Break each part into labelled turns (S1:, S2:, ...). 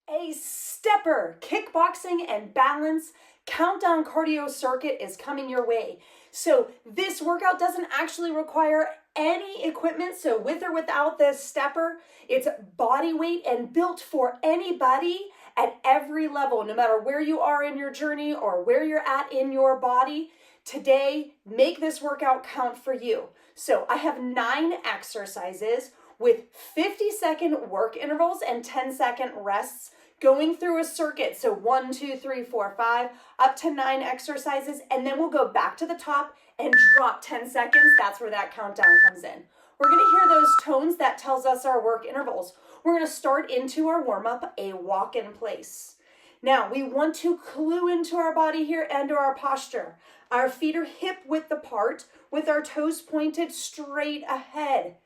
S1: A stepper, kickboxing and balance countdown cardio circuit is coming your way. So this workout doesn't actually require any equipment. So with or without this stepper, it's body weight and built for anybody at every level, no matter where you are in your journey or where you're at in your body. Today, make this workout count for you. So I have 9 exercises with 50-second work intervals and 10-second rests going through a circuit. So 1, 2, 3, 4, 5, up to 9 exercises. And then we'll go back to the top and drop 10 seconds. That's where that countdown comes in. We're going to hear those tones that tells us our work intervals. We're going to start into our warm-up, a walk in place. Now, we want to clue into our body here and to our posture. Our feet are hip width apart with our toes pointed straight ahead.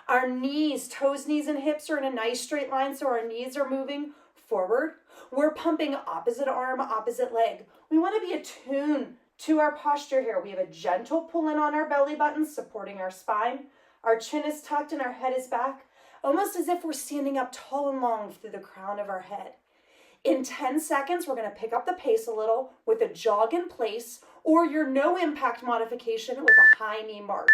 S1: Our knees, toes, knees, and hips are in a nice straight line, so our knees are moving forward. We're pumping opposite arm, opposite leg. We want to be attuned to our posture here. We have a gentle pull in on our belly button, supporting our spine. Our chin is tucked and our head is back, almost as if we're standing up tall and long through the crown of our head. In 10 seconds, we're going to pick up the pace a little with a jog in place or your no impact modification with a high knee march.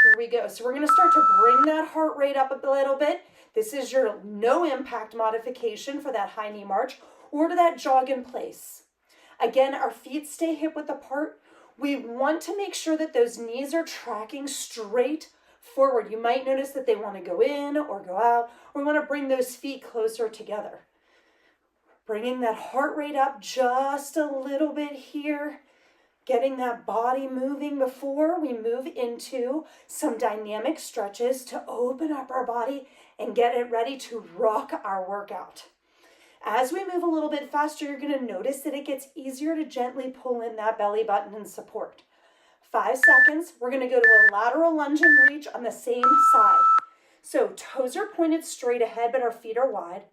S1: Here we go. So we're going to start to bring that heart rate up a little bit. This is your no impact modification for that high knee march or to that jog in place. Again, our feet stay hip width apart. We want to make sure that those knees are tracking straight forward. You might notice that they want to go in or go out. We want to bring those feet closer together. Bringing that heart rate up just a little bit here. Getting that body moving before we move into some dynamic stretches to open up our body and get it ready to rock our workout. As we move a little bit faster, you're going to notice that it gets easier to gently pull in that belly button and support. 5 seconds, we're going to go to a lateral lunge and reach on the same side. So toes are pointed straight ahead, but our feet are wide.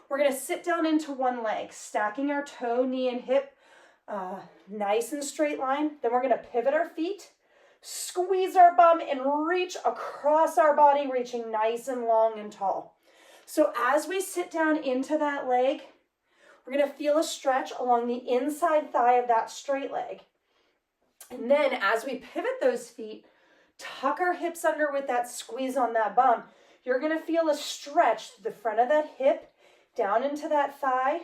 S1: We're going to sit down into one leg, stacking our toe, knee, and hip nice and straight line. Then we're going to pivot our feet, squeeze our bum, and reach across our body, reaching nice and long and tall. So as we sit down into that leg, we're going to feel a stretch along the inside thigh of that straight leg. And then as we pivot those feet, tuck our hips under with that squeeze on that bum. You're going to feel a stretch to the front of that hip, down into that thigh,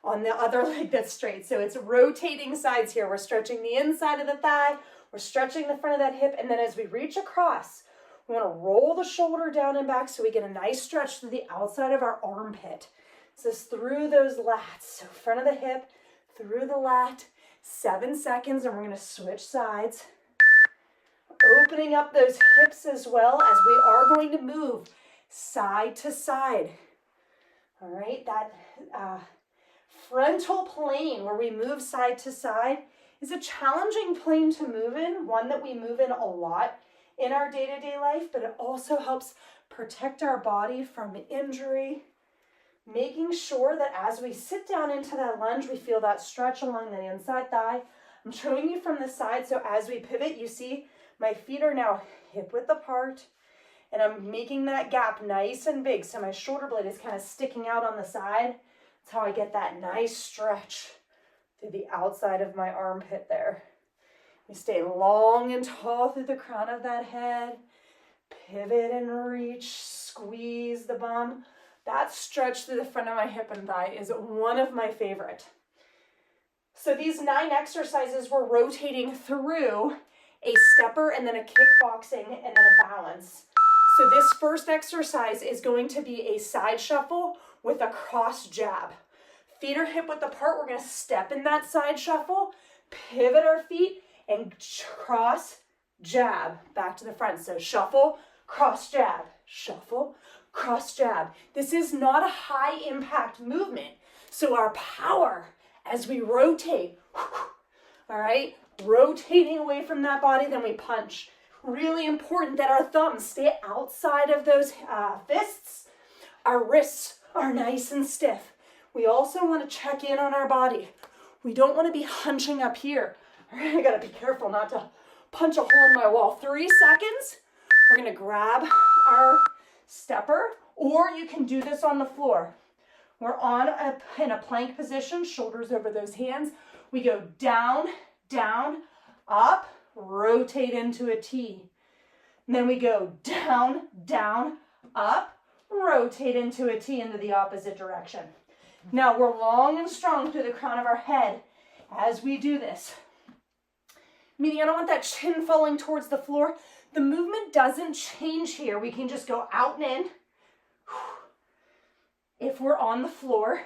S1: on the other leg that's straight. So it's rotating sides here. We're stretching the inside of the thigh, we're stretching the front of that hip, and then as we reach across, we want to roll the shoulder down and back so we get a nice stretch to the outside of our armpit. This is through those lats. So front of the hip, through the lat, 7 seconds, and we're going to switch sides. Opening up those hips as well as we are going to move side to side. All right, that frontal plane where we move side to side is a challenging plane to move in, one that we move in a lot in our day-to-day life, but it also helps protect our body from injury, making sure that as we sit down into that lunge, we feel that stretch along the inside thigh. I'm showing you from the side, so as we pivot, you see my feet are now hip width apart, and I'm making that gap nice and big, so my shoulder blade is kind of sticking out on the side. That's how I get that nice stretch through the outside of my armpit there. We stay long and tall through the crown of that head. Pivot and reach, squeeze the bum. That stretch through the front of my hip and thigh is one of my favorite. So these 9 exercises we're rotating through a stepper and then a kickboxing and then a balance. So this first exercise is going to be a side shuffle with a cross jab. Feet are hip width apart. We're going to step in that side shuffle, pivot our feet, and cross jab back to the front. So shuffle, cross jab, shuffle, cross jab. This is not a high impact movement. So our power as we rotate, all right, rotating away from that body, then we punch. Really important that our thumbs stay outside of those fists. Our wrists are nice and stiff. We also want to check in on our body. We don't want to be hunching up here. All right, I gotta be careful not to punch a hole in my wall. 3 seconds. We're gonna grab our stepper, or you can do this on the floor. We're in a plank position, shoulders over those hands. We go down, down, up, rotate into a T. And then we go down, down, up, rotate into a T into the opposite direction. Now we're long and strong through the crown of our head as we do this. Meaning I don't want that chin falling towards the floor. The movement doesn't change here. We can just go out and in. If we're on the floor,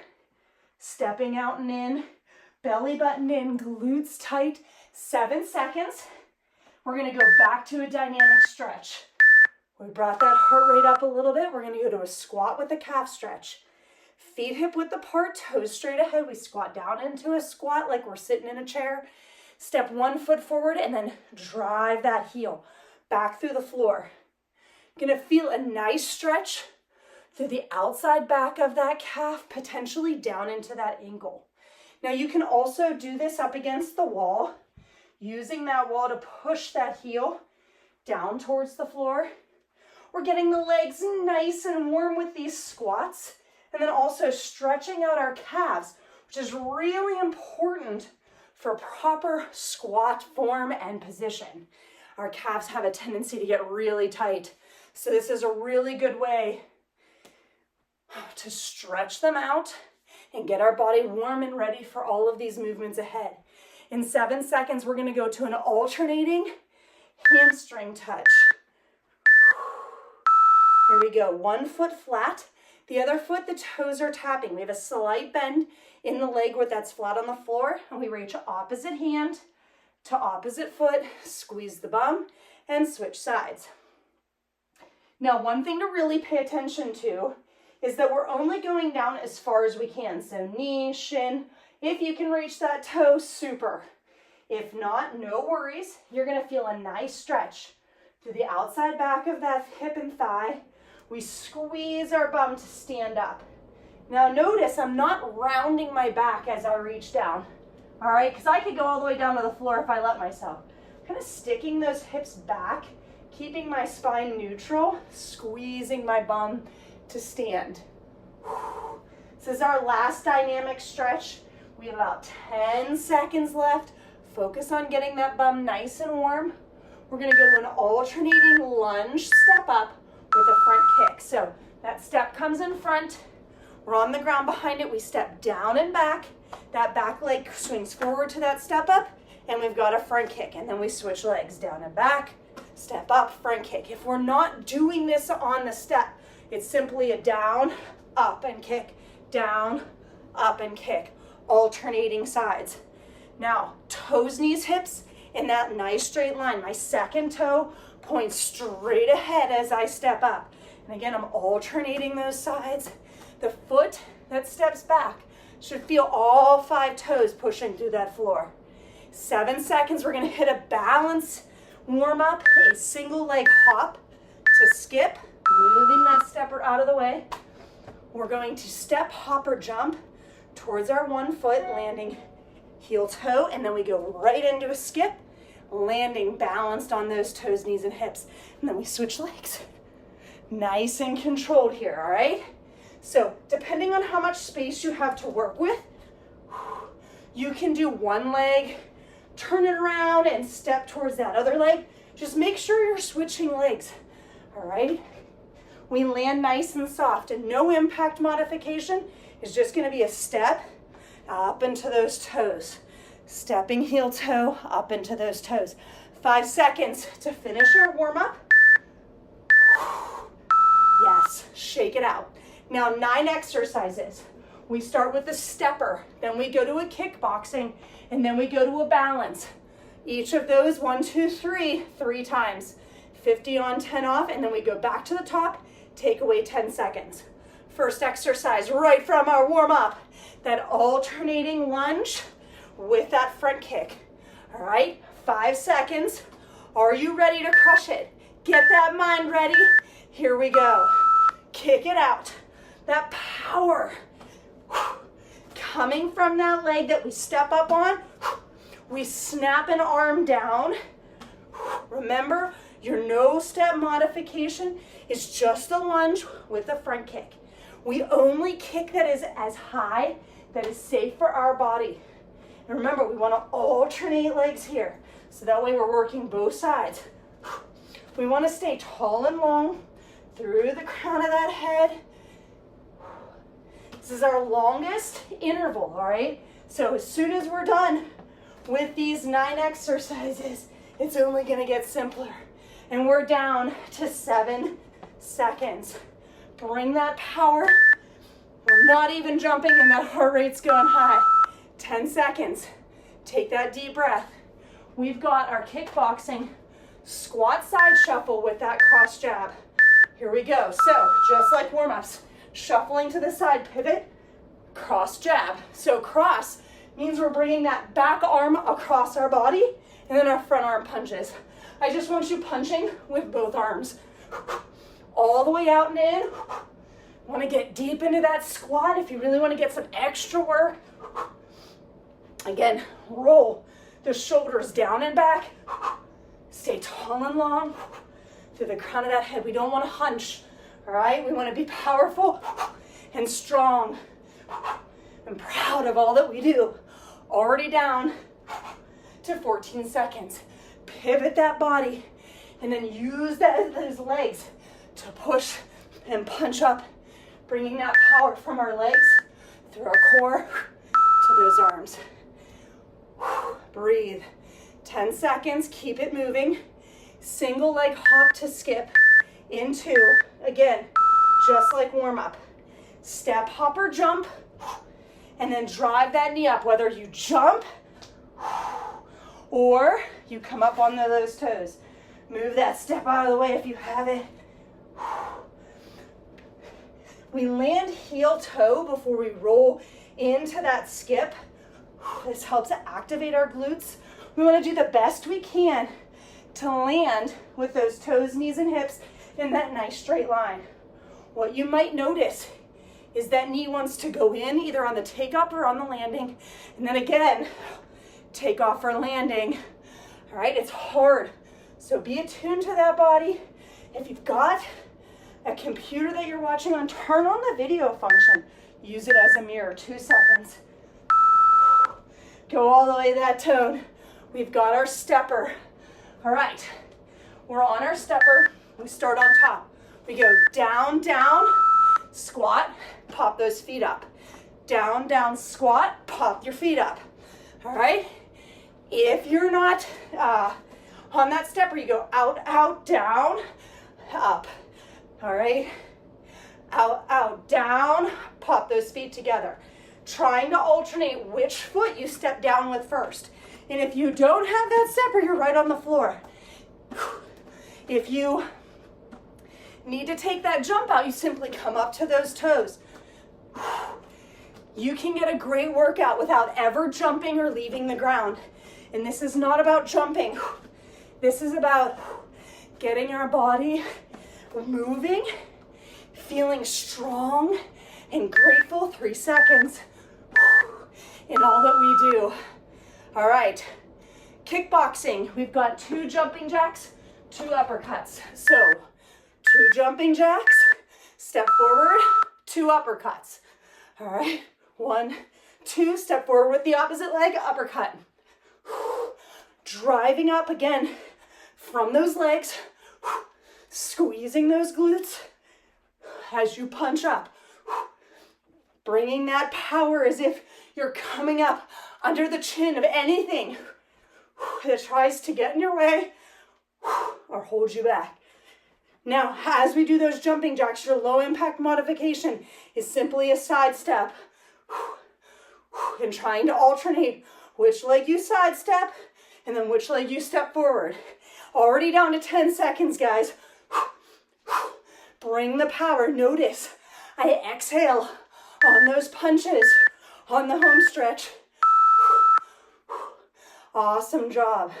S1: stepping out and in, belly button in, glutes tight, 7 seconds. We're gonna go back to a dynamic stretch. We brought that heart rate up a little bit. We're gonna go to a squat with a calf stretch. Feet hip width apart, toes straight ahead. We squat down into a squat like we're sitting in a chair. Step 1 foot forward and then drive that heel back through the floor. Gonna feel a nice stretch through the outside back of that calf, potentially down into that ankle. Now you can also do this up against the wall, using that wall to push that heel down towards the floor. We're getting the legs nice and warm with these squats, and then also stretching out our calves, which is really important for proper squat form and position. Our calves have a tendency to get really tight, so this is a really good way to stretch them out and get our body warm and ready for all of these movements ahead. In 7 seconds, we're gonna go to an alternating hamstring touch. Here we go, 1 foot flat. The other foot, the toes are tapping. We have a slight bend in the leg where that's flat on the floor, and we reach opposite hand to opposite foot, squeeze the bum, and switch sides. Now, one thing to really pay attention to is that we're only going down as far as we can. So knee, shin, if you can reach that toe, super. If not, no worries. You're gonna feel a nice stretch through the outside back of that hip and thigh. We squeeze our bum to stand up. Now notice I'm not rounding my back as I reach down, all right? Because I could go all the way down to the floor if I let myself. Kind of sticking those hips back, keeping my spine neutral, squeezing my bum to stand. This is our last dynamic stretch. We have about 10 seconds left. Focus on getting that bum nice and warm. We're gonna go to an alternating lunge step up with a front kick. So that step comes in front. We're on the ground behind it. We step down and back. That back leg swings forward to that step up, and we've got a front kick. And then we switch legs, down and back, step up, front kick. If we're not doing this on the step, it's simply a down, up, and kick, down, up, and kick, alternating sides. Now, toes, knees, hips in that nice straight line. My second toe points straight ahead as I step up. And again, I'm alternating those sides. The foot that steps back should feel all 5 toes pushing through that floor. 7 seconds, we're gonna hit a balance warm up, a single leg hop to skip, moving that stepper out of the way. We're going to step, hop, or jump towards our 1 foot, landing heel toe, and then we go right into a skip, landing balanced on those toes, knees, and hips. And then we switch legs. Nice and controlled here, all right? So depending on how much space you have to work with, you can do one leg, turn it around, and step towards that other leg. Just make sure you're switching legs, all right? We land nice and soft, and no impact modification is just gonna be a step up into those toes. Stepping heel toe up into those toes. 5 seconds to finish our warm up. Yes, shake it out. Now 9 exercises. We start with a stepper, then we go to a kickboxing, and then we go to a balance. Each of those, 1, 2, 3, 3 times. 50 on, 10 off, and then we go back to the top, take away 10 seconds. First exercise right from our warm up, that alternating lunge with that front kick. All right, 5 seconds. Are you ready to crush it? Get that mind ready. Here we go. Kick it out. That power coming from that leg that we step up on. We snap an arm down. Remember, your no step modification is just the lunge with the front kick. We only kick that is as high, that is safe for our body. And remember, we want to alternate legs here. So that way we're working both sides. We want to stay tall and long through the crown of that head. This is our longest interval, all right? So as soon as we're done with these 9 exercises, it's only going to get simpler. And we're down to 7 seconds. Bring that power. We're not even jumping and that heart rate's going high. 10 seconds. Take that deep breath. We've got our kickboxing squat side shuffle with that cross jab. Here we go. So just like warm-ups, shuffling to the side, pivot, cross jab. So cross means we're bringing that back arm across our body and then our front arm punches. I just want you punching with both arms. All the way out and in. Want to get deep into that squat if you really want to get some extra work. Again, roll the shoulders down and back. Stay tall and long through the crown of that head. We don't want to hunch, all right? We want to be powerful and strong and proud of all that we do. Already down to 14 seconds. Pivot that body and then use those legs to push and punch up, bringing that power from our legs through our core to those arms. Breathe. 10 seconds, keep it moving. Single leg hop to skip into, again, just like warm up. Step, hop, or jump, and then drive that knee up, whether you jump or you come up on those toes. Move that step out of the way if you have it. We land heel toe before we roll into that skip. This helps activate our glutes. We want to do the best we can to land with those toes, knees, and hips in that nice straight line. What you might notice is that knee wants to go in either on the takeoff or on the landing. And then again, take off or landing. All right, it's hard. So be attuned to that body. If you've got a computer that you're watching on, turn on the video function. Use it as a mirror, 2 seconds. Go all the way to that tone. We've got our stepper. All right, we're on our stepper. We start on top. We go down, down, squat, pop those feet up. Down, down, squat, pop your feet up. All right, if you're not on that stepper, you go out, out, down, up. All right, out, out, down, pop those feet together. Trying to alternate which foot you step down with first. And if you don't have that stepper, you're right on the floor. If you need to take that jump out, you simply come up to those toes. You can get a great workout without ever jumping or leaving the ground. And this is not about jumping. This is about getting our body moving, feeling strong and grateful. 3 seconds in all that we do. All right, kickboxing. We've got 2 jumping jacks, 2 uppercuts. So 2 jumping jacks, step forward, 2 uppercuts. All right, 1, 2, step forward with the opposite leg, uppercut. Driving up again from those legs, squeezing those glutes as you punch up. Bringing that power as if you're coming up under the chin of anything that tries to get in your way or hold you back. Now, as we do those jumping jacks, your low impact modification is simply a sidestep and trying to alternate which leg you sidestep and then which leg you step forward. Already down to 10 seconds, guys. Bring the power. Notice I exhale on those punches on the home stretch. Awesome job.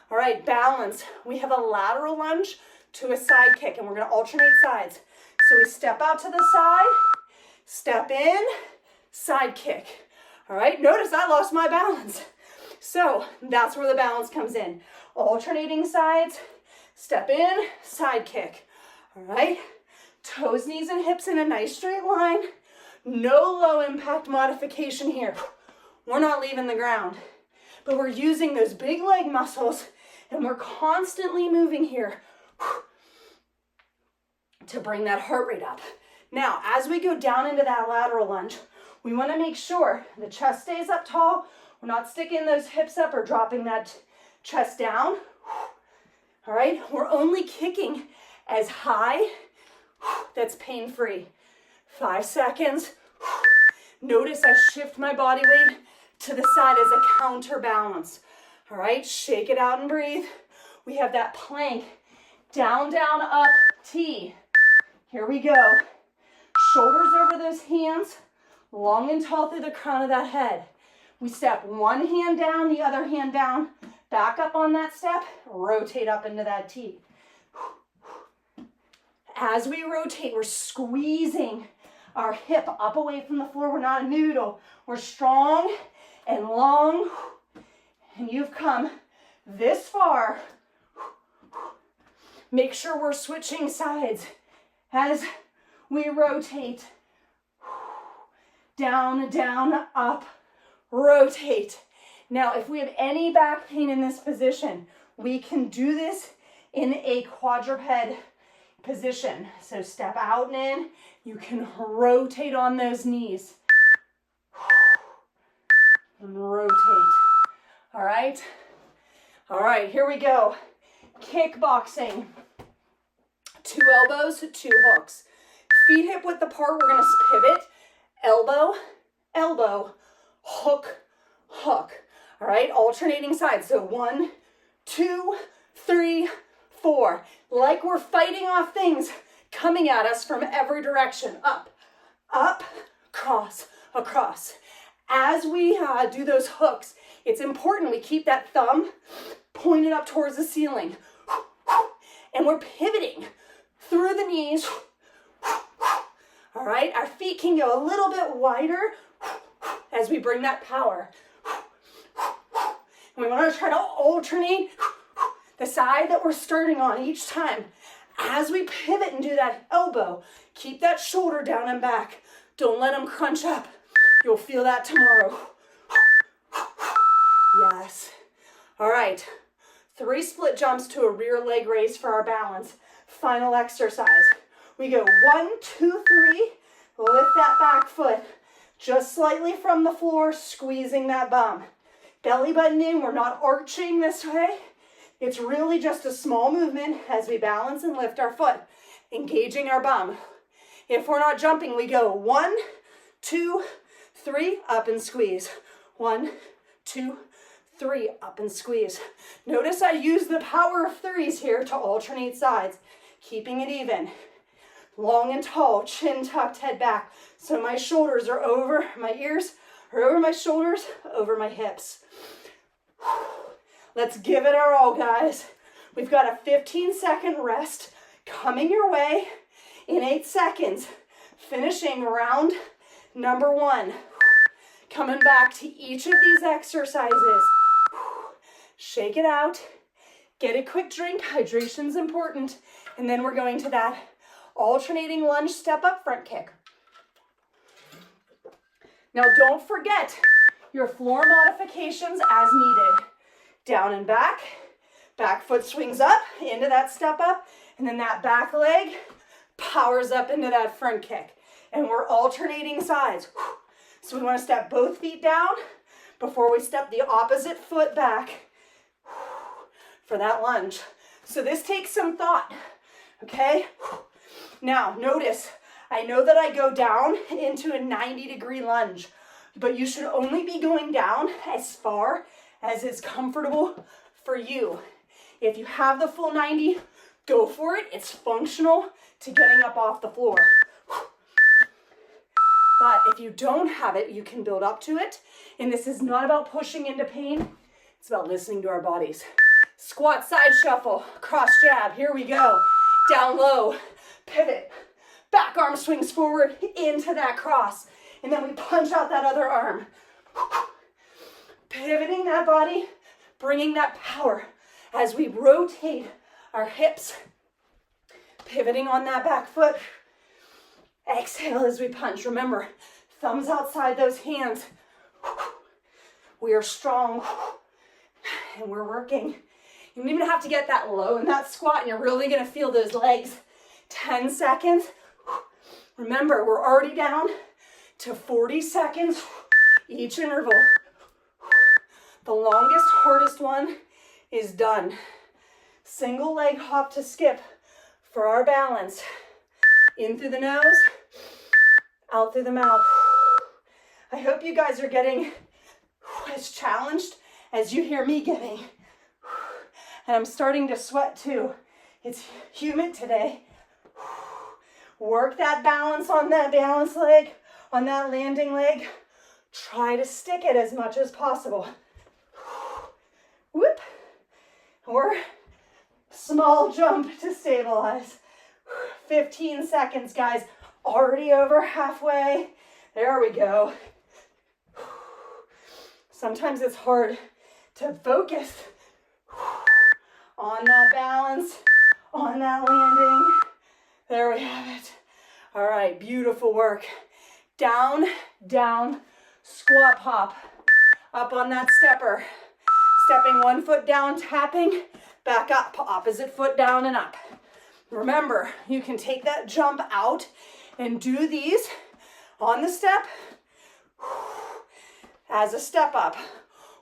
S1: All right, balance. We have a lateral lunge to a side kick, and we're going to alternate sides. So we step out to the side, step in, side kick. All right, notice I lost my balance. So that's where the balance comes in. Alternating sides, step in, side kick. All right, Toes, knees, and hips in a nice straight line. No low impact modification here. We're not leaving the ground, but we're using those big leg muscles and we're constantly moving here to bring that heart rate up. Now, as we go down into that lateral lunge, we want to make sure the chest stays up tall. We're not sticking those hips up or dropping that chest down. All right, we're only kicking as high that's pain-free. 5 seconds. Notice I shift my body weight to the side as a counterbalance. All right, shake it out and breathe. We have that plank, down, down, up, T. Here we go. Shoulders over those hands, long and tall through the crown of that head. We step one hand down, the other hand down, back up on that step, rotate up into that T. As we rotate, we're squeezing our hip up away from the floor. We're not a noodle. We're strong and long, and you've come this far. Make sure we're switching sides as we rotate. Down, down, up, rotate. Now, if we have any back pain in this position, we can do this in a quadruped position. So step out and in. You can rotate on those knees. And rotate. All right? All right, here we go. Kickboxing. 2 elbows, 2 hooks. Feet hip width apart, we're gonna pivot. Elbow, elbow, hook, hook. All right, alternating sides. So 1, 2, 3, 4. Like we're fighting off things coming at us from every direction. Up, up, cross, across. As we do those hooks, it's important we keep that thumb pointed up towards the ceiling. And we're pivoting through the knees. All right, our feet can go a little bit wider as we bring that power. And we want to try to alternate the side that we're starting on each time. As we pivot and do that elbow, keep that shoulder down and back. Don't let them crunch up. You'll feel that tomorrow. Yes. All right. 3 split jumps to a rear leg raise for our balance. Final exercise. We go 1, 2, 3. Lift that back foot just slightly from the floor, squeezing that bum. Belly button in. We're not arching this way. It's really just a small movement as we balance and lift our foot, engaging our bum. If we're not jumping, we go 1, 2, 3, up and squeeze. 1, 2, 3, up and squeeze. Notice I use the power of 3s here to alternate sides, keeping it even. Long and tall, chin tucked, head back. So my shoulders are over, my ears are over my shoulders, over my hips. Let's give it our all, guys. We've got a 15-second rest coming your way in 8 seconds. Finishing round number 1. Coming back to each of these exercises. Shake it out. Get a quick drink. Hydration's important. And then we're going to that alternating lunge step up front kick. Now don't forget your floor modifications as needed. Down and back foot swings up into that step up, and then that back leg powers up into that front kick. And we're alternating sides. So we want to step both feet down before we step the opposite foot back for that lunge. So this takes some thought, okay? Now notice, I know that I go down into a 90-degree lunge, but you should only be going down as far as is comfortable for you. If you have the full 90, go for it. It's functional to getting up off the floor. But if you don't have it, you can build up to it. And this is not about pushing into pain. It's about listening to our bodies. Squat, side shuffle, cross jab. Here we go. Down low, pivot. Back arm swings forward into that cross. And then we punch out that other arm. Pivoting that body, bringing that power as we rotate our hips. Pivoting on that back foot, Exhale as we punch. Remember, thumbs outside those hands. We are strong and we're working. You don't even have to get that low in that squat and you're really gonna feel those legs. 10 seconds. Remember, we're already down to 40 seconds each interval. The longest, hardest one is done. Single leg hop to skip for our balance. In through the nose, out through the mouth. I hope you guys are getting as challenged as you hear me getting. And I'm starting to sweat too. It's humid today. Work that balance on that balance leg, on that landing leg. Try to stick it as much as possible. Whoop. Or small jump to stabilize. 15 seconds, guys. Already over halfway. There we go. Sometimes it's hard to focus on that balance, on that landing. There we have it. All right, beautiful work. Down, down, squat pop. Up on that stepper. Stepping one foot down, tapping, back up, opposite foot down and up. Remember, you can take that jump out and do these on the step as a step up.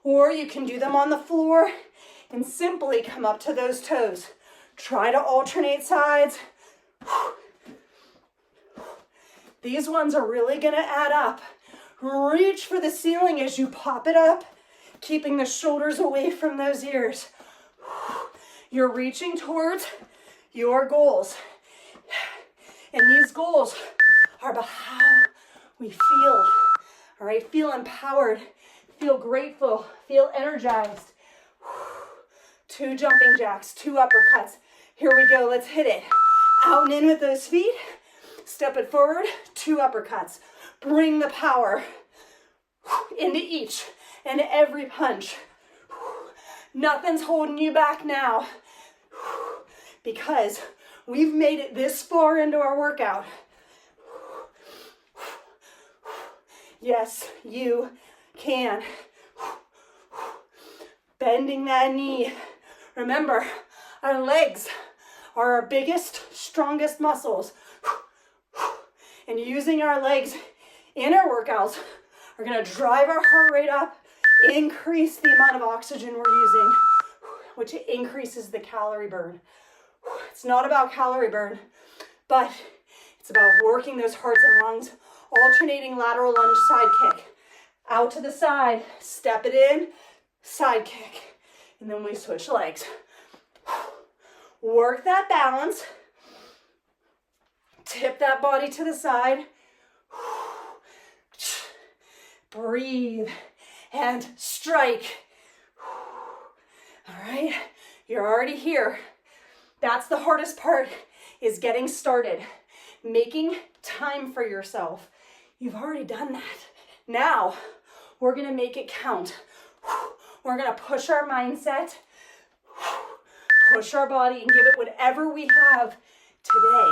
S1: Or you can do them on the floor and simply come up to those toes. Try to alternate sides. These ones are really gonna add up. Reach for the ceiling as you pop it up, keeping the shoulders away from those ears. You're reaching towards your goals. And these goals are about how we feel. All right, feel empowered, feel grateful, feel energized. 2 jumping jacks, 2 uppercuts. Here we go, let's hit it. Out and in with those feet. Step it forward, 2 uppercuts. Bring the power into each and every punch. Nothing's holding you back now because we've made it this far into our workout. Yes, you can. Bending that knee. Remember, our legs are our biggest, strongest muscles. And using our legs in our workouts are gonna drive our heart rate up, increase the amount of oxygen we're using, which increases the calorie burn. It's not about calorie burn, but it's about working those hearts and lungs, alternating lateral lunge, side kick. Out to the side, step it in, side kick, and then we switch legs. Work that balance. Tip that body to the side. Breathe and strike. All right, you're already here. That's the hardest part, is getting started. Making time for yourself. You've already done that. Now, we're gonna make it count. We're gonna push our mindset, push our body, and give it whatever we have today,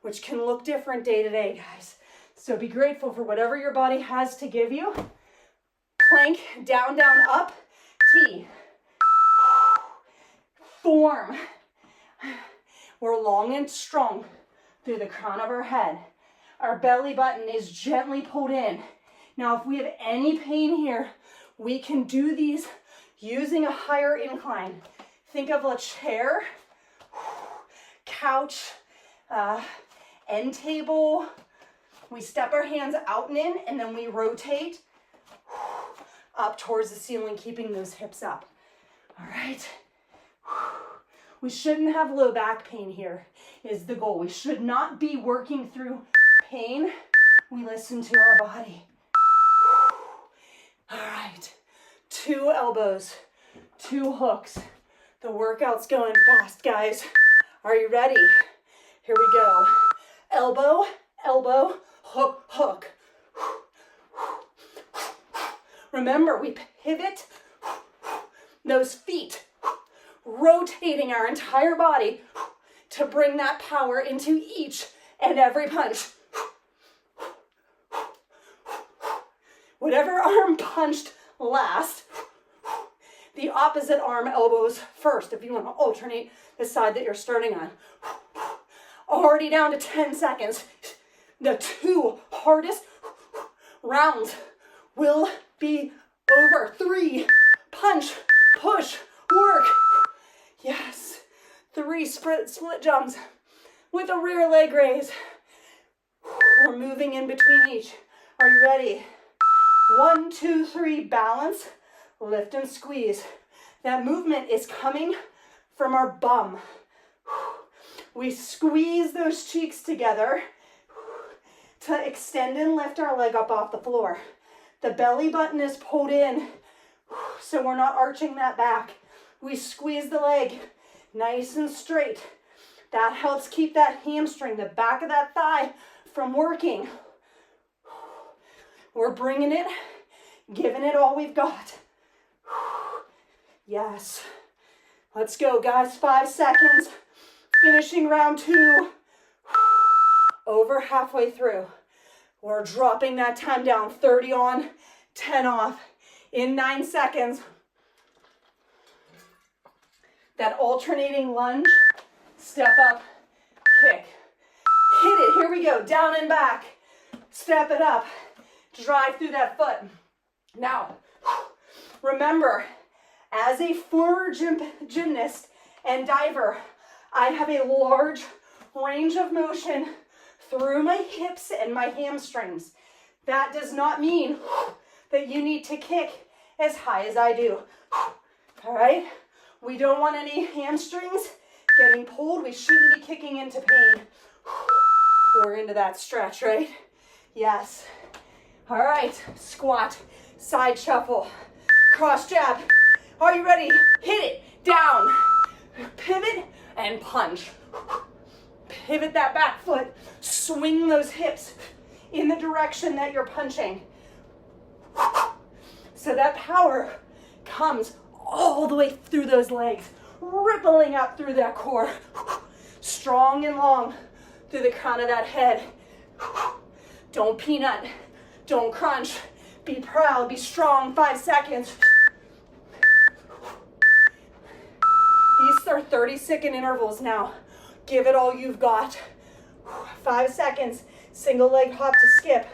S1: which can look different day to day, guys. So be grateful for whatever your body has to give you. Plank, down, down, up, T. Form. We're long and strong through the crown of our head. Our belly button is gently pulled in. Now, if we have any pain here, we can do these using a higher incline. Think of a chair, couch, end table. We step our hands out and in, and then we rotate up towards the ceiling, keeping those hips up. All right. We shouldn't have low back pain here, is the goal. We should not be working through pain. We listen to our body. All right. 2 elbows, 2 hooks. The workout's going fast, guys. Are you ready? Here we go. Elbow, elbow, hook, hook. Remember, we pivot those feet, rotating our entire body to bring that power into each and every punch. Whatever arm punched last, the opposite arm elbows first if you want to alternate the side that you're starting on. Already down to 10 seconds. The 2 hardest rounds will be over. 3, punch, push, work. Yes. 3 split jumps with a rear leg raise. We're moving in between each. Are you ready? 1, 2, 3, balance, lift and squeeze. That movement is coming from our bum. We squeeze those cheeks together to extend and lift our leg up off the floor. The belly button is pulled in, so we're not arching that back. We squeeze the leg nice and straight. That helps keep that hamstring, the back of that thigh, from working. We're bringing it, giving it all we've got. Yes. Let's go, guys. 5 seconds. Finishing round 2. Over halfway through. We're dropping that time down. 30 on, 10 off. In 9 seconds. That alternating lunge, step up, kick. Hit it. Here we go. Down and back. Step it up. Drive through that foot. Now, remember, as a former gymnast and diver, I have a large range of motion through my hips and my hamstrings. That does not mean that you need to kick as high as I do. All right? We don't want any hamstrings getting pulled. We shouldn't be kicking into pain. We're into that stretch, right? Yes. All right, squat, side shuffle, cross jab. Are you ready? Hit it, down, pivot, and punch. Pivot that back foot, swing those hips in the direction that you're punching. So that power comes all the way through those legs, rippling up through that core, strong and long through the crown of that head. Don't peanut. Don't crunch. Be proud. Be strong. 5 seconds. These are 30-second intervals now. Give it all you've got. 5 seconds. Single leg hop to skip.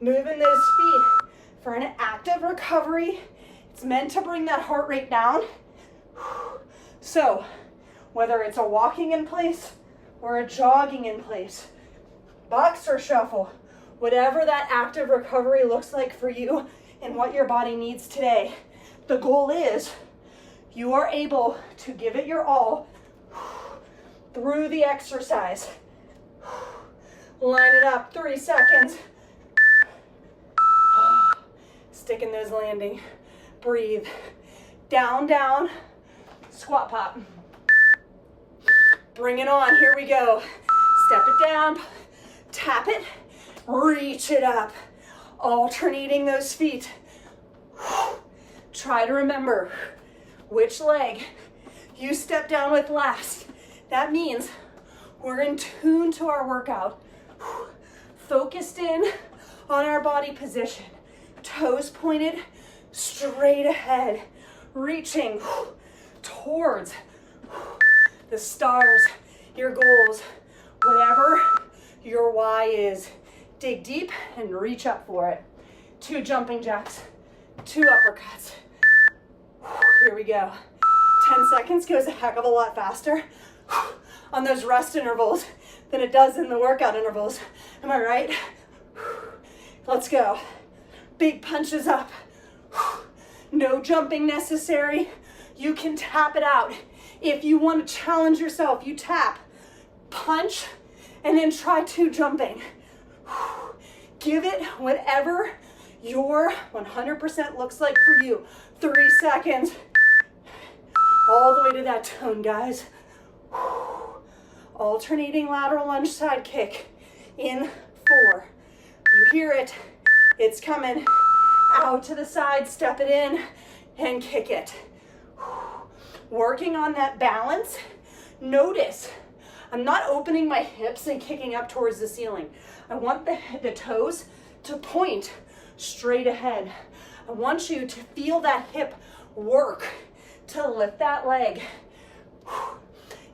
S1: Moving those feet for an active recovery. It's meant to bring that heart rate down. So, whether it's a walking in place or a jogging in place, box or shuffle, whatever that active recovery looks like for you and what your body needs today, the goal is you are able to give it your all through the exercise. Line it up, 3 seconds. Sticking those landing. Breathe. Down, down. Squat pop. Bring it on, here we go. Step it down, tap it, reach it up. Alternating those feet. Try to remember which leg you step down with last. That means we're in tune to our workout. Focused in on our body position. Toes pointed straight ahead. Reaching towards the stars, your goals, whatever your why is. Dig deep and reach up for it. 2 jumping jacks, 2 uppercuts. Here we go. 10 seconds goes a heck of a lot faster on those rest intervals than it does in the workout intervals. Am I right? Let's go. Big punches up. No jumping necessary. You can tap it out. If you want to challenge yourself, you tap, punch, and then try 2 jumping. Give it whatever your 100% looks like for you. 3 seconds. All the way to that tone, guys. Alternating lateral lunge side kick in 4. You hear it. It's coming. Out to the side, step it in, and kick it. Working on that balance. Notice, I'm not opening my hips and kicking up towards the ceiling. I want the toes to point straight ahead. I want you to feel that hip work to lift that leg.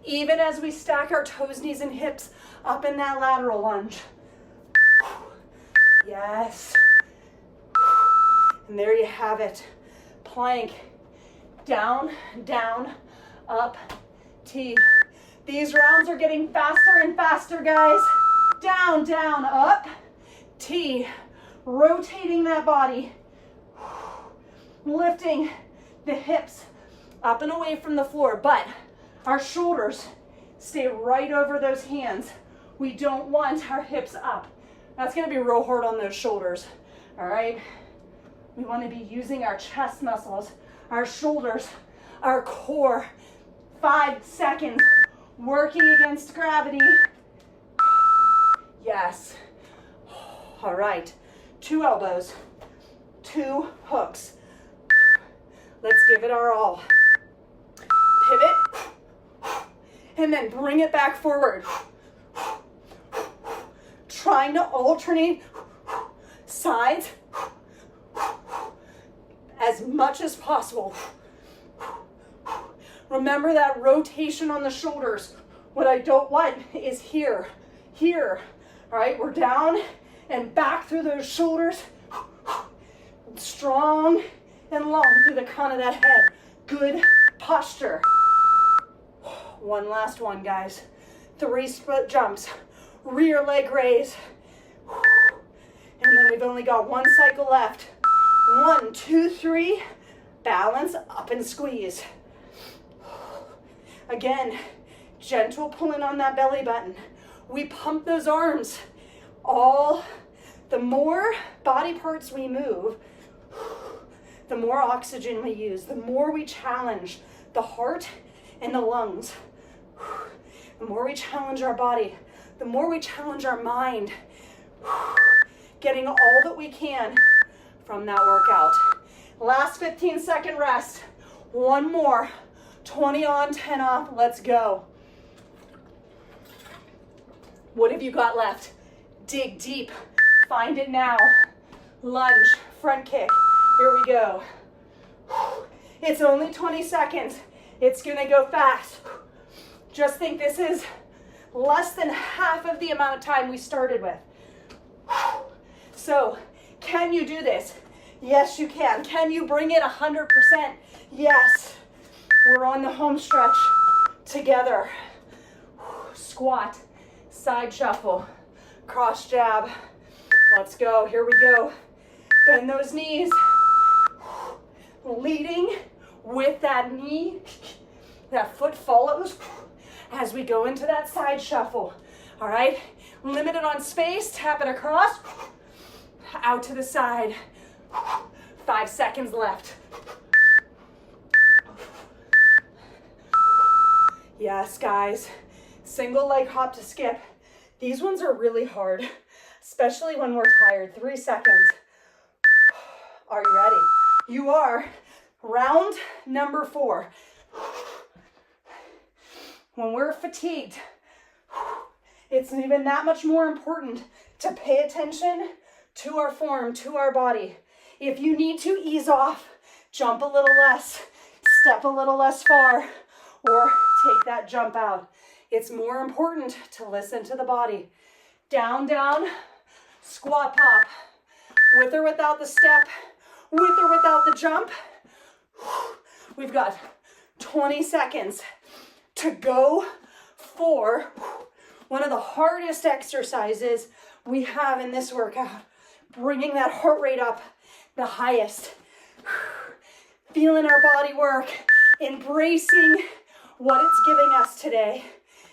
S1: Even as we stack our toes, knees, and hips up in that lateral lunge. Yes. And there you have it. Plank. Down, down, up, T. These rounds are getting faster and faster, guys. Down, down, up, T. Rotating that body. Lifting the hips up and away from the floor, but our shoulders stay right over those hands. We don't want our hips up. That's gonna be real hard on those shoulders, all right? We wanna be using our chest muscles, our shoulders, our core. 5 seconds, working against gravity. Yes. All right, 2 elbows, 2 hooks. Let's give it our all. Pivot, and then bring it back forward. Trying to alternate sides as much as possible. Remember that rotation on the shoulders. What I don't want is here, here. All right, we're down and back through those shoulders. Strong and long through the crown of that head. Good posture. One last one, guys. 3 split jumps, rear leg raise. And then we've only got 1 cycle left. 1, 2, 3, balance, up and squeeze. Again, gentle pulling on that belly button. We pump those arms. The more body parts we move, the more oxygen we use, the more we challenge the heart and the lungs. The more we challenge our body, the more we challenge our mind. Getting all that we can from that workout. Last 15-second rest. 1 more. 20 on, 10 off. Let's go. What have you got left? Dig deep. Find it now. Lunge, front kick. Here we go. It's only 20 seconds. It's gonna go fast. Just think this is less than half of the amount of time we started with. So, can you do this? Yes, you can. Can you bring it 100%? Yes. We're on the home stretch together. Squat, side shuffle, cross jab. Let's go. Here we go. Bend those knees. Leading with that knee. That foot follows as we go into that side shuffle. All right. Limited on space. Tap it across. Out to the side. 5 seconds left. Yes, guys. Single leg hop to skip. These ones are really hard, especially when we're tired. 3 seconds. Are you ready? You are. Round number 4. When we're fatigued, it's even that much more important to pay attention to our form, to our body. If you need to ease off, jump a little less, step a little less far, or take that jump out. It's more important to listen to the body. Down, down, squat pop. With or without the step, with or without the jump. We've got 20 seconds to go for one of the hardest exercises we have in this workout. Bringing that heart rate up the highest. Feeling our body work, embracing what it's giving us today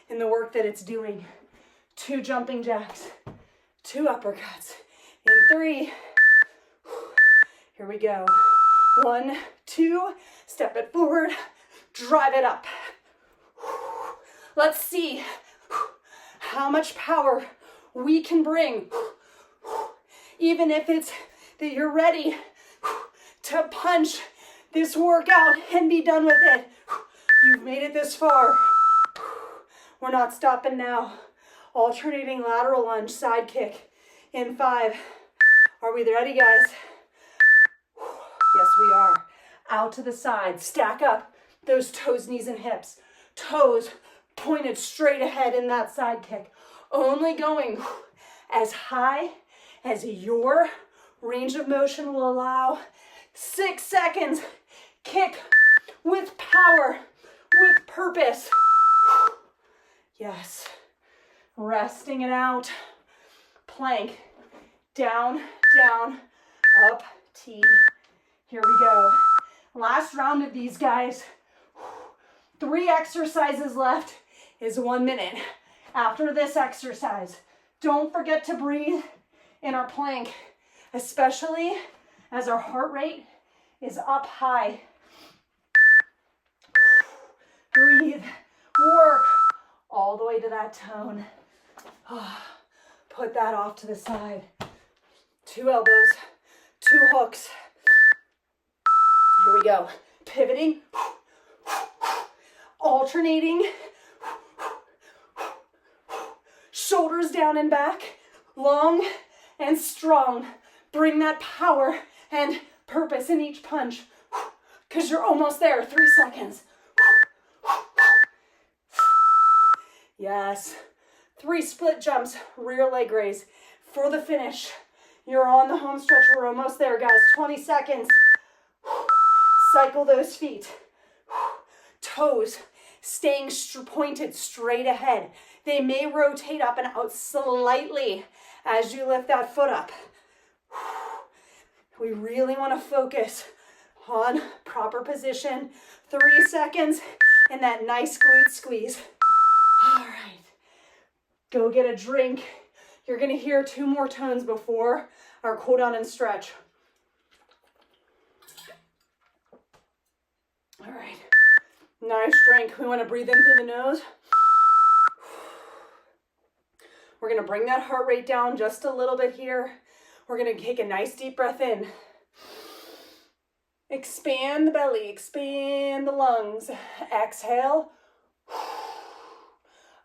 S1: and the work that it's doing. 2 jumping jacks, 2 uppercuts, and 3. Here we go. 1, 2, step it forward, drive it up. Let's see how much power we can bring. Even if it's that you're ready to punch this workout and be done with it. You've made it this far. We're not stopping now. Alternating lateral lunge, side kick in 5, Are we ready, guys? Yes, we are. Out to the side. Stack up those toes, knees, and hips. Toes pointed straight ahead in that side kick. Only going as high as your range of motion will allow. 6 seconds. Kick with power, with purpose. Yes. Resting it out. Plank. Down, down, up, T. Here we go. Last round of these, guys. 3 exercises left is 1 minute. After this exercise, don't forget to breathe in our plank, especially as our heart rate is up high. Breathe, work all the way to that tone. Put that off to the side. 2 elbows, 2 hooks. Here we go. Pivoting, alternating, shoulders down and back, long and strong. Bring that power and purpose in each punch, because you're almost there. 3 seconds. Yes. 3 split jumps, rear leg raise for the finish. You're on the home stretch. We're almost there, guys. 20 seconds. Cycle those feet. Toes staying pointed straight ahead. They may rotate up and out slightly as you lift that foot up. We really want to focus on proper position. 3 seconds and that nice glute squeeze. All right. Go get a drink. You're going to hear 2 more tones before our cool down and stretch. All right. Nice drink. We want to breathe in through the nose. We're going to bring that heart rate down just a little bit here. We're going to take a nice deep breath in. Expand the belly, expand the lungs. Exhale.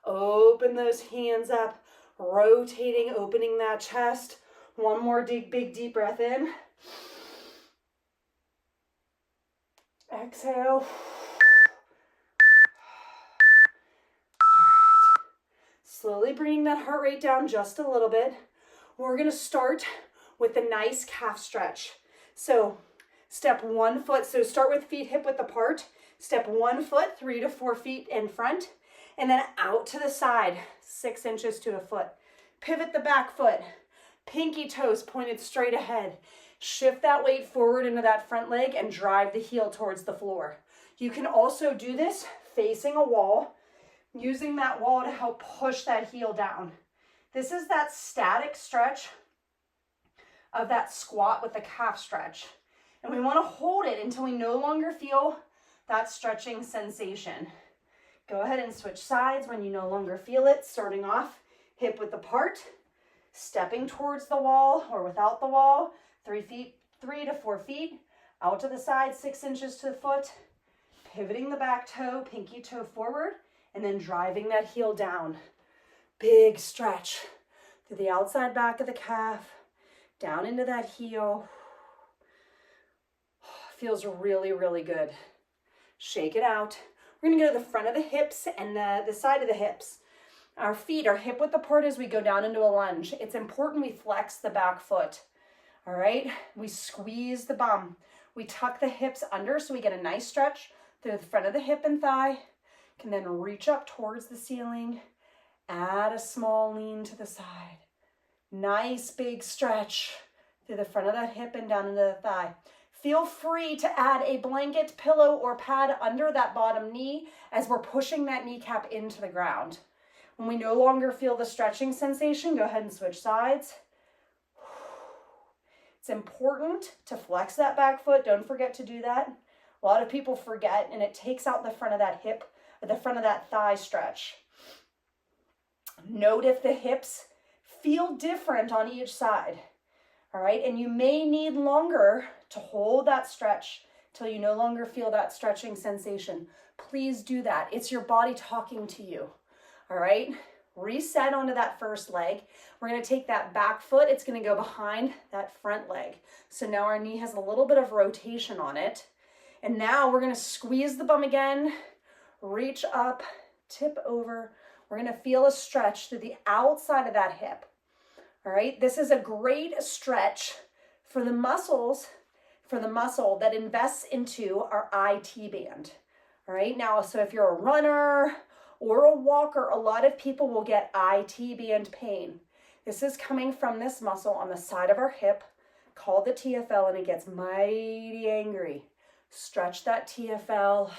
S1: Open those hands up, rotating, opening that chest. 1 more big deep breath in. Exhale. All right. Slowly bringing that heart rate down just a little bit. We're going to start with a nice calf stretch. So step 1 foot. So start with feet hip width apart. Step 1 foot, 3 to 4 feet in front. And then out to the side, 6 inches to a foot. Pivot the back foot. Pinky toes pointed straight ahead. Shift that weight forward into that front leg and drive the heel towards the floor. You can also do this facing a wall, using that wall to help push that heel down. This is that static stretch of that squat with the calf stretch. And we want to hold it until we no longer feel that stretching sensation. Go ahead and switch sides when you no longer feel it. Starting off, hip width apart, stepping towards the wall or without the wall, 3 to 4 feet, out to the side, 6 inches to the foot, pivoting the back toe, pinky toe forward, and then driving that heel down. Big stretch through the outside back of the calf, down into that heel. Feels really, really good. Shake it out. We're going to go to the front of the hips and the side of the hips. Our feet are hip width apart as we go down into a lunge. It's important we flex the back foot. All right, we squeeze the bum. We tuck the hips under so we get a nice stretch through the front of the hip and thigh. Can then reach up towards the ceiling. Add a small lean to the side. Nice big stretch through the front of that hip and down into the thigh. Feel free to add a blanket, pillow, or pad under that bottom knee as we're pushing that kneecap into the ground. When we no longer feel the stretching sensation, go ahead and switch sides. It's important to flex that back foot. Don't forget to do that. A lot of people forget, and it takes out the front of that hip, or the front of that thigh stretch. Note if the hips feel different on each side. All right, and you may need longer to hold that stretch till you no longer feel that stretching sensation. Please do that. It's your body talking to you. All right, reset onto that first leg. We're going to take that back foot. It's going to go behind that front leg. So now our knee has a little bit of rotation on it. And now we're going to squeeze the bum again, reach up, tip over. We're going to feel a stretch through the outside of that hip. All right, this is a great stretch for the muscles, for the muscle that invests into our IT band. All right, now, so if you're a runner or a walker, a lot of people will get IT band pain. This is coming from this muscle on the side of our hip called the TFL, and it gets mighty angry. Stretch that TFL,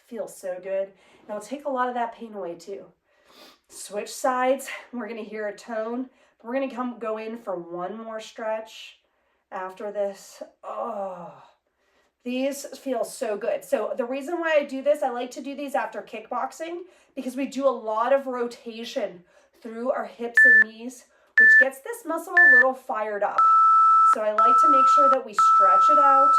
S1: feels so good. And it'll take a lot of that pain away too. Switch sides, we're gonna hear a tone. We're gonna go in for one more stretch after this. Oh, these feel so good. So the reason why I do this, I like to do these after kickboxing because we do a lot of rotation through our hips and knees, which gets this muscle a little fired up. So I like to make sure that we stretch it out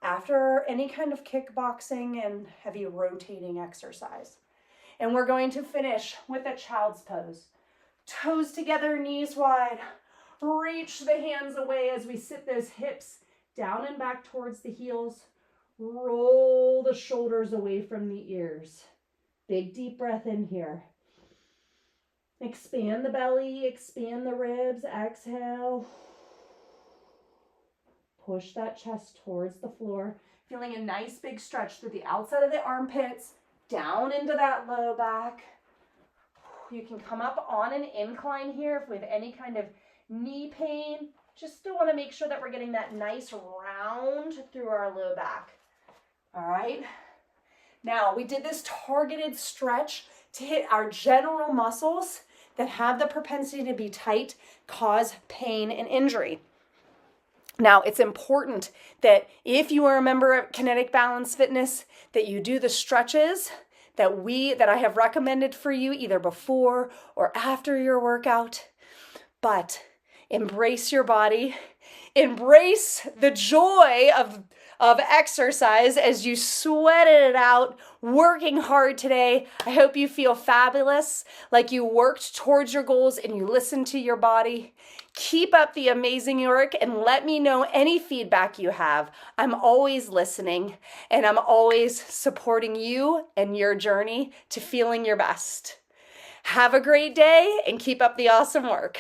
S1: after any kind of kickboxing and heavy rotating exercise. And we're going to finish with a child's pose. Toes together, knees wide. Reach the hands away as we sit those hips down and back towards the heels. Roll the shoulders away from the ears. Big deep breath in here. Expand the belly, expand the ribs. Exhale. Push that chest towards the floor. Feeling a nice big stretch through the outside of the armpits, down into that low back. You can come up on an incline here if we have any kind of knee pain. Just still want to make sure that we're getting that nice round through our low back. All right. Now, we did this targeted stretch to hit our general muscles that have the propensity to be tight, cause pain and injury. Now, it's important that if you are a member of Kinetic Balance Fitness, that you do the stretches that I have recommended for you either before or after your workout. But embrace your body, embrace the joy of exercise as you sweated it out, working hard today. I hope you feel fabulous, like you worked towards your goals and you listened to your body. Keep up the amazing work and let me know any feedback you have. I'm always listening and I'm always supporting you and your journey to feeling your best. Have a great day and keep up the awesome work.